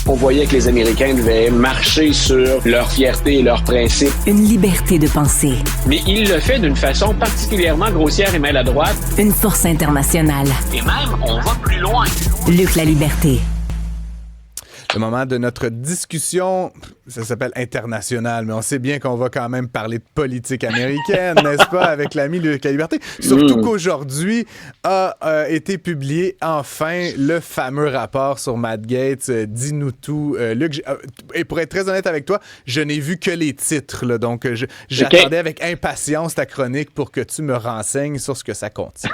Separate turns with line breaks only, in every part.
On voyait que les Américains devaient marcher sur leur fierté et leurs principes.
Une liberté de penser.
Mais il le fait d'une façon particulièrement grossière et maladroite.
Une force internationale.
Et même, on va plus loin.
Luc La Liberté.
Le moment de notre discussion, ça s'appelle international, mais on sait bien qu'on va quand même parler de politique américaine, n'est-ce pas, avec l'ami Luc La Liberté. Surtout qu'aujourd'hui a été publié enfin le fameux rapport sur Matt Gaetz. Dis-nous tout, Luc. Et pour être très honnête avec toi, je n'ai vu que les titres, là, donc j'attendais avec impatience ta chronique pour que tu me renseignes sur ce que ça contient.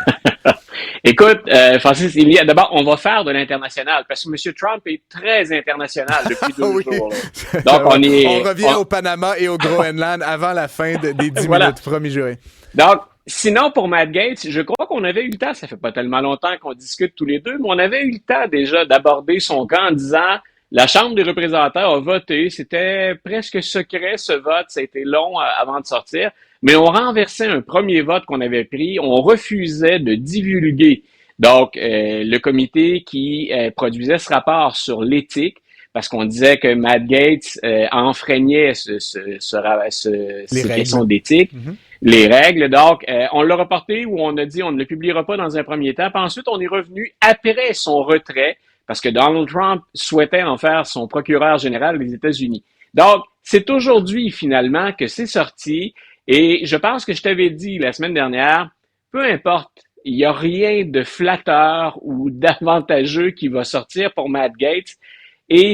Écoute, Francis, d'abord, on va faire de l'international parce que M. Trump est très international depuis 2 jours. Là. Donc,
on revient au Panama et au Groenland avant la fin des 10 minutes, promis juré.
Donc, sinon, pour Matt Gaetz, je crois qu'on avait eu le temps, ça fait pas tellement longtemps qu'on discute tous les deux, mais on avait eu le temps déjà d'aborder son cas en disant la Chambre des représentants a voté, c'était presque secret ce vote, ça a été long avant de sortir. Mais on renversait un premier vote qu'on avait pris, on refusait de divulguer. Donc, le comité qui produisait ce rapport sur l'éthique, parce qu'on disait que Matt Gaetz enfreignait ces questions d'éthique, les règles. Donc, on l'a reporté ou on a dit on ne le publiera pas dans un premier temps. Puis ensuite, on est revenu après son retrait, parce que Donald Trump souhaitait en faire son procureur général des États-Unis. Donc, c'est aujourd'hui finalement que c'est sorti. Et je pense que je t'avais dit la semaine dernière, peu importe, il n'y a rien de flatteur ou d'avantageux qui va sortir pour Matt Gaetz. Et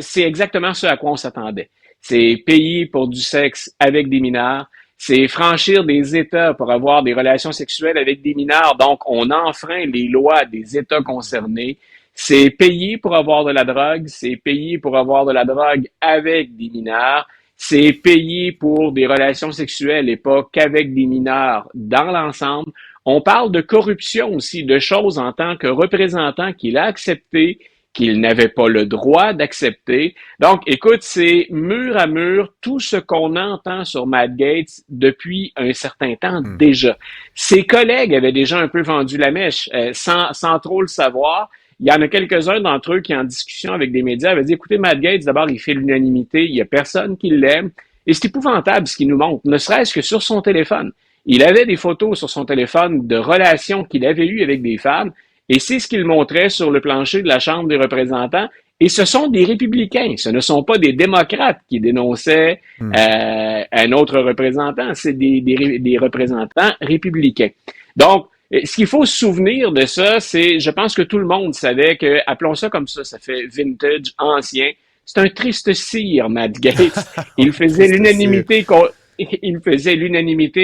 c'est exactement ce à quoi on s'attendait. C'est payer pour du sexe avec des mineurs. C'est franchir des États pour avoir des relations sexuelles avec des mineurs. Donc, on enfreint les lois des États concernés. C'est payer pour avoir de la drogue. C'est payer pour avoir de la drogue avec des mineurs. C'est payer pour des relations sexuelles et pas qu'avec des mineurs dans l'ensemble. On parle de corruption aussi, de choses en tant que représentant qu'il a accepté, qu'il n'avait pas le droit d'accepter. Donc, écoute, c'est mur à mur tout ce qu'on entend sur Matt Gaetz depuis un certain temps déjà. Ses collègues avaient déjà un peu vendu la mèche, sans trop le savoir. Il y en a quelques-uns d'entre eux qui, en discussion avec des médias, avaient dit, écoutez, Matt Gaetz, d'abord, il fait l'unanimité, il n'y a personne qui l'aime. Et c'est épouvantable ce qu'il nous montre, ne serait-ce que sur son téléphone. Il avait des photos sur son téléphone de relations qu'il avait eues avec des femmes, et c'est ce qu'il montrait sur le plancher de la Chambre des représentants. Et ce sont des républicains, ce ne sont pas des démocrates qui dénonçaient un autre représentant, c'est des représentants républicains. Donc, ce qu'il faut se souvenir de ça, c'est, je pense que tout le monde savait que, appelons ça comme ça fait vintage, ancien. C'est un triste cire, Matt Gaetz. Il faisait l'unanimité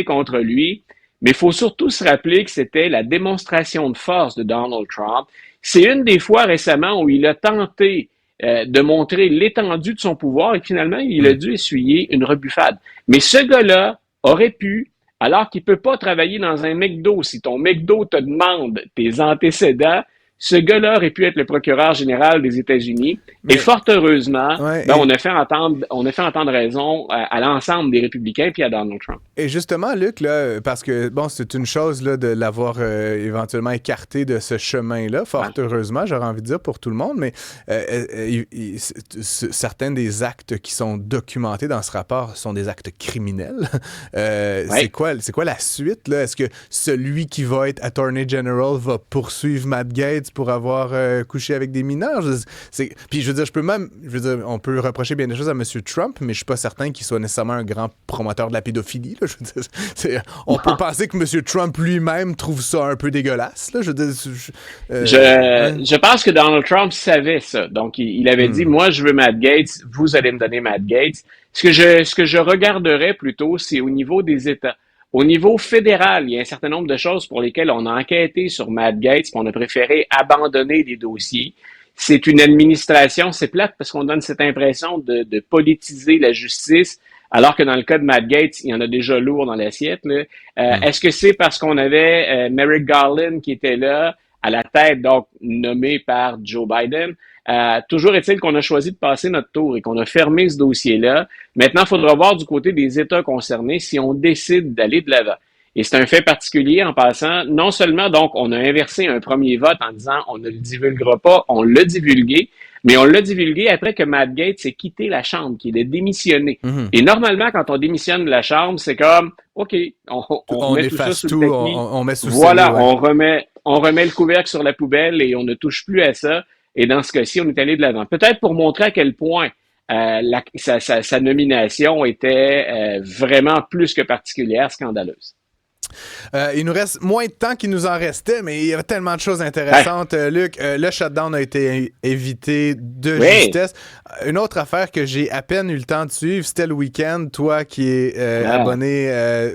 contre lui. Mais il faut surtout se rappeler que c'était la démonstration de force de Donald Trump. C'est une des fois récemment où il a tenté de montrer l'étendue de son pouvoir et finalement, il a dû essuyer une rebuffade. Mais ce gars-là aurait pu, alors qu'il peut pas travailler dans un McDo, si ton McDo te demande tes antécédents, ce gars-là aurait pu être le procureur général des États-Unis. Et fort heureusement, on a fait entendre raison à l'ensemble des républicains puis à Donald Trump.
Et justement, Luc, là, parce que bon, c'est une chose là, de l'avoir éventuellement écarté de ce chemin-là, fort heureusement, j'aurais envie de dire pour tout le monde, mais certains des actes qui sont documentés dans ce rapport sont des actes criminels. C'est quoi la suite, là? Est-ce que celui qui va être Attorney General va poursuivre Matt Gaetz pour avoir couché avec des mineurs? Puis je veux dire, on peut reprocher bien des choses à M. Trump, mais je suis pas certain qu'il soit nécessairement un grand promoteur de la pédophilie. Là. Je veux dire, on peut penser que M. Trump lui-même trouve ça un peu dégueulasse. Là. Je
pense que Donald Trump savait ça. Donc, il avait dit, moi, je veux Matt Gaetz, vous allez me donner Matt Gaetz. Ce que je regarderais plutôt, c'est au niveau des États. Au niveau fédéral, il y a un certain nombre de choses pour lesquelles on a enquêté sur Matt Gaetz, puis on a préféré abandonner des dossiers. C'est une administration, c'est plate parce qu'on donne cette impression de politiser la justice, alors que dans le cas de Matt Gaetz, il y en a déjà lourd dans l'assiette. Est-ce que c'est parce qu'on avait Merrick Garland qui était là, à la tête, donc nommé par Joe Biden? Toujours est-il qu'on a choisi de passer notre tour et qu'on a fermé ce dossier-là. Maintenant, il faudra voir du côté des États concernés si on décide d'aller de l'avant. Et c'est un fait particulier en passant. Non seulement, donc, on a inversé un premier vote en disant on ne le divulguera pas, on l'a divulgué. Mais on l'a divulgué après que Matt Gaetz ait quitté la Chambre, qu'il ait démissionné.
Mhm.
Et normalement, quand on démissionne de la Chambre, c'est comme, OK, on
On
remet tout ça
efface
sous le
tout,
tapis.
on met sous le scellé,
Voilà,
ouais.
on remet le couvercle sur la poubelle et on ne touche plus à ça. Et dans ce cas-ci, on est allé de l'avant. Peut-être pour montrer à quel point sa nomination était vraiment plus que particulière, scandaleuse.
Il nous reste moins de temps qu'il nous en restait, mais il y avait tellement de choses intéressantes. Luc, le shutdown a été évité de
Oui.
justesse. Une autre affaire que j'ai à peine eu le temps de suivre, c'était le week-end. Toi qui es abonné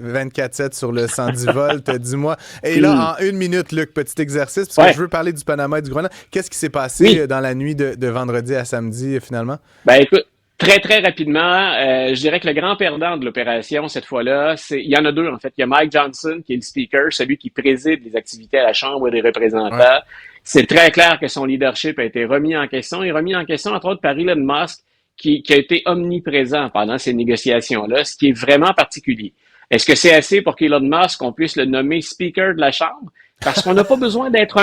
24/7 sur le 110 volts, dis-moi. Et là, en 1 minute, Luc, petit exercice, parce que je veux parler du Panama et du Groenland. Qu'est-ce qui s'est passé dans la nuit de vendredi à samedi, finalement?
Ben écoute, très, très rapidement, je dirais que le grand perdant de l'opération, cette fois-là, il y en a deux, en fait. Il y a Mike Johnson, qui est le speaker, celui qui préside les activités à la Chambre des représentants. Ouais. C'est très clair que son leadership a été remis en question, et remis en question, entre autres, par Elon Musk, qui a été omniprésent pendant ces négociations-là, ce qui est vraiment particulier. Est-ce que c'est assez pour qu'Elon Musk, on puisse le nommer speaker de la Chambre? Parce qu'on n'a pas besoin d'être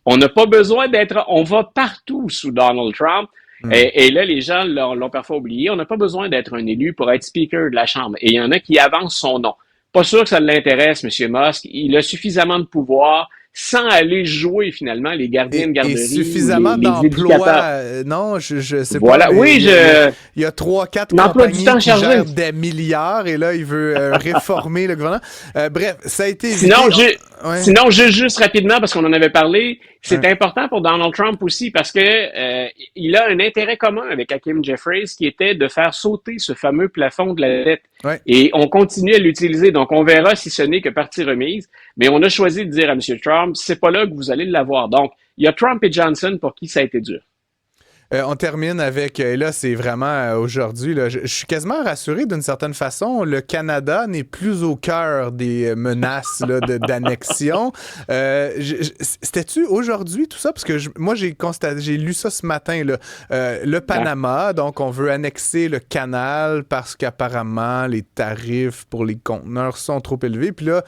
on va partout sous Donald Trump. Et là, les gens l'ont parfois oublié. On n'a pas besoin d'être un élu pour être speaker de la Chambre. Et il y en a qui avancent son nom. Pas sûr que ça l'intéresse, M. Musk. Il a suffisamment de pouvoir sans aller jouer, finalement, les gardiens de garderie.
Et suffisamment d'emplois. Non, je sais
voilà.
pas.
Oui,
il y a 3-4 compagnies qui gèrent des milliards et là, il veut réformer le gouvernement. Bref, ça a été évité.
Sinon, juste rapidement, parce qu'on en avait parlé, c'est important pour Donald Trump aussi parce que il a un intérêt commun avec Hakeem Jeffries qui était de faire sauter ce fameux plafond de la dette. Ouais. Et on continue à l'utiliser. Donc, on verra si ce n'est que partie remise. Mais on a choisi de dire à M. Trump, c'est pas là que vous allez l'avoir. Donc, il y a Trump et Johnson pour qui ça a été dur.
On termine avec, et là c'est vraiment aujourd'hui, là, je suis quasiment rassuré d'une certaine façon, le Canada n'est plus au cœur des menaces là, d'annexion. C'était-tu aujourd'hui tout ça? Parce que moi j'ai lu ça ce matin, là. Le Panama, donc on veut annexer le canal parce qu'apparemment les tarifs pour les conteneurs sont trop élevés. Puis là,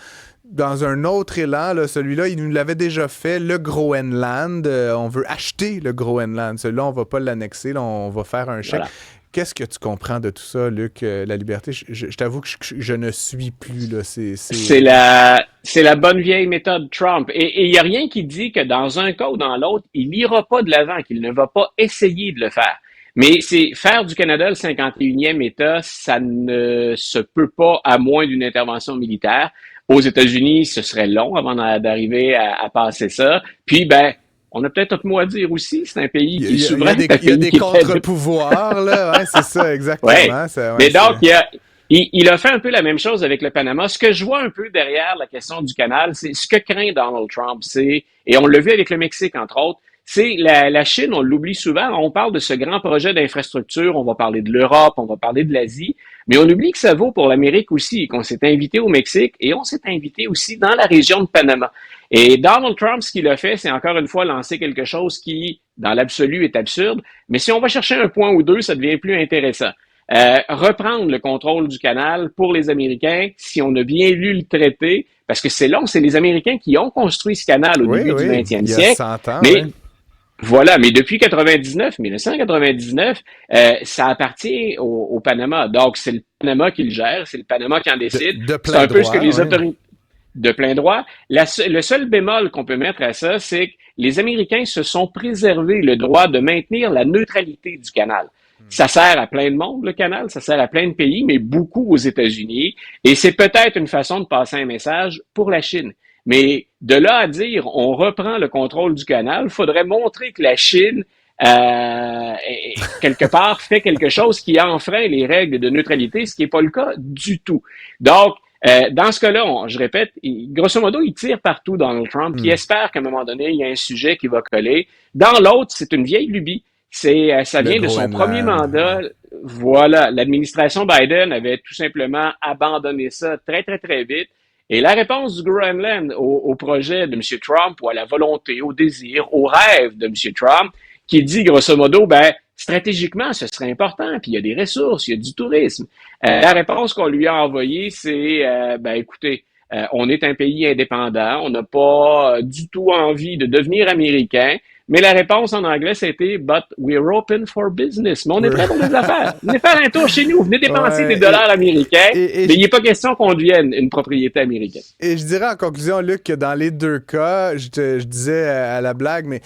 dans un autre élan, là, celui-là, il nous l'avait déjà fait, le Groenland. On veut acheter le Groenland. Celui-là, on ne va pas l'annexer, là, on va faire un chèque. Voilà. Qu'est-ce que tu comprends de tout ça, Luc, la liberté? Je t'avoue que je ne suis plus. Là.
C'est la bonne vieille méthode Trump. Et il n'y a rien qui dit que dans un cas ou dans l'autre, il n'ira pas de l'avant, qu'il ne va pas essayer de le faire. Mais c'est faire du Canada le 51e État, ça ne se peut pas à moins d'une intervention militaire. Aux États-Unis, ce serait long avant d'arriver à passer ça. Puis, on a peut-être autre mot à dire aussi. C'est un pays qui est souverain.
Il y a des contre-pouvoirs, là. Ouais, c'est ça, exactement.
Ouais. Mais donc, il a fait un peu la même chose avec le Panama. Ce que je vois un peu derrière la question du canal, c'est ce que craint Donald Trump. Et on l'a vu avec le Mexique, entre autres, c'est la Chine, on l'oublie souvent. On parle de ce grand projet d'infrastructure, on va parler de l'Europe, on va parler de l'Asie, mais on oublie que ça vaut pour l'Amérique aussi, qu'on s'est invité au Mexique et on s'est invité aussi dans la région de Panama. Et Donald Trump, ce qu'il a fait, c'est encore une fois lancer quelque chose qui, dans l'absolu, est absurde, mais si on va chercher un point ou deux, ça devient plus intéressant. Reprendre le contrôle du canal pour les Américains, si on a bien lu le traité, parce que c'est long, c'est les Américains qui ont construit ce canal au début du 20e siècle.
Il y a 100 ans,
mais voilà, mais depuis 1999, ça appartient au Panama. Donc, c'est le Panama qui le gère, c'est le Panama qui en décide.
C'est un peu
ce que les autorités de plein droit. Le seul bémol qu'on peut mettre à ça, c'est que les Américains se sont préservés le droit de maintenir la neutralité du canal. Ça sert à plein de monde, le canal, ça sert à plein de pays, mais beaucoup aux États-Unis. Et c'est peut-être une façon de passer un message pour la Chine. Mais de là à dire on reprend le contrôle du canal, il faudrait montrer que la Chine, quelque part, fait quelque chose qui enfreint les règles de neutralité, ce qui n'est pas le cas du tout. Donc, dans ce cas-là, je répète, grosso modo, il tire partout Donald Trump, qui espère qu'à un moment donné, il y a un sujet qui va coller. Dans l'autre, c'est une vieille lubie. Ça vient de son premier mandat. Voilà, l'administration Biden avait tout simplement abandonné ça très, très, très vite. Et la réponse du Groenland au projet de M. Trump, ou à la volonté, au désir, au rêve de M. Trump, qui dit grosso modo, stratégiquement, ce serait important, puis il y a des ressources, il y a du tourisme. La réponse qu'on lui a envoyée, c'est, écoutez, on est un pays indépendant, on n'a pas du tout envie de devenir américain, Mais la réponse en anglais, c'était But we're open for business. Mais on est prêt pour les affaires. Venez faire un tour chez nous. Venez dépenser des dollars américains. Mais il n'est pas question qu'on devienne une propriété américaine.
Et je dirais en conclusion, Luc, que dans les deux cas, je disais à la blague, mais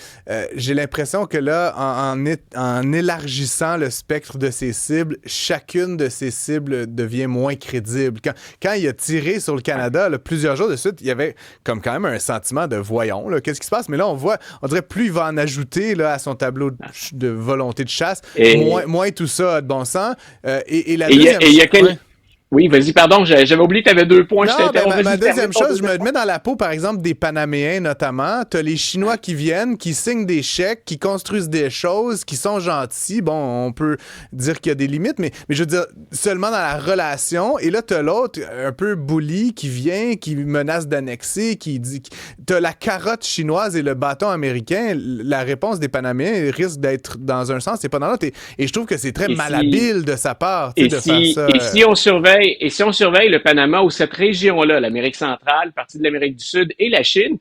j'ai l'impression que là, en élargissant le spectre de ses cibles, chacune de ces cibles devient moins crédible. Quand il a tiré sur le Canada, là, plusieurs jours de suite, il y avait comme quand même un sentiment de voyons, là, qu'est-ce qui se passe? Mais là, on dirait plus il va en ajouter là, à son tableau de volonté de chasse, moins tout ça a de bon sens. Et la deuxième chose...
Oui, vas-y, pardon, j'avais oublié que tu avais 2 points.
Non, ma deuxième chose, je me mets dans la peau, par exemple, des Panaméens notamment. T'as les Chinois qui viennent, qui signent des chèques, qui construisent des choses, qui sont gentils. Bon, on peut dire qu'il y a des limites, mais je veux dire, seulement dans la relation. Et là, t'as l'autre, un peu bully, qui vient, qui menace d'annexer, qui dit... T'as la carotte chinoise et le bâton américain. La réponse des Panaméens risque d'être dans un sens, c'est pas dans l'autre. Et je trouve que c'est très malhabile de sa part de faire ça.
Et si on surveille le Panama ou cette région-là, l'Amérique centrale, partie de l'Amérique du Sud et la Chine,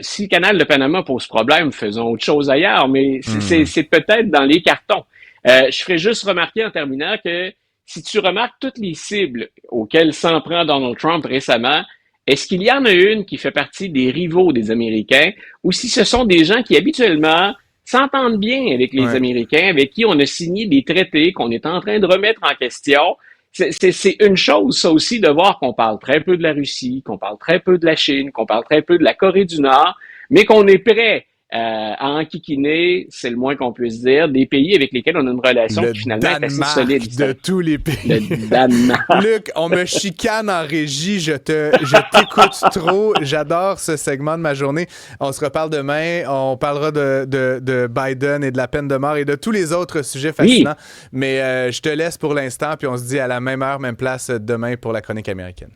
si le canal de Panama pose problème, faisons autre chose ailleurs, mais c'est peut-être dans les cartons. Je ferai juste remarquer en terminant que si tu remarques toutes les cibles auxquelles s'en prend Donald Trump récemment, est-ce qu'il y en a une qui fait partie des rivaux des Américains ou si ce sont des gens qui habituellement s'entendent bien avec les Américains, avec qui on a signé des traités qu'on est en train de remettre en question? C'est une chose, ça aussi, de voir qu'on parle très peu de la Russie, qu'on parle très peu de la Chine, qu'on parle très peu de la Corée du Nord, mais qu'on est prêt à enquiquiner, c'est le moins qu'on puisse dire, des pays avec lesquels on a une relation qui finalement est assez solide.
De tous les pays.
Le Danemark.
Luc, on me chicane en régie, je t'écoute trop, j'adore ce segment de ma journée. On se reparle demain, on parlera de Biden et de la peine de mort et de tous les autres sujets fascinants. Oui. Mais je te laisse pour l'instant, puis on se dit à la même heure, même place demain pour la chronique américaine.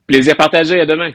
Plaisir partagé, à demain.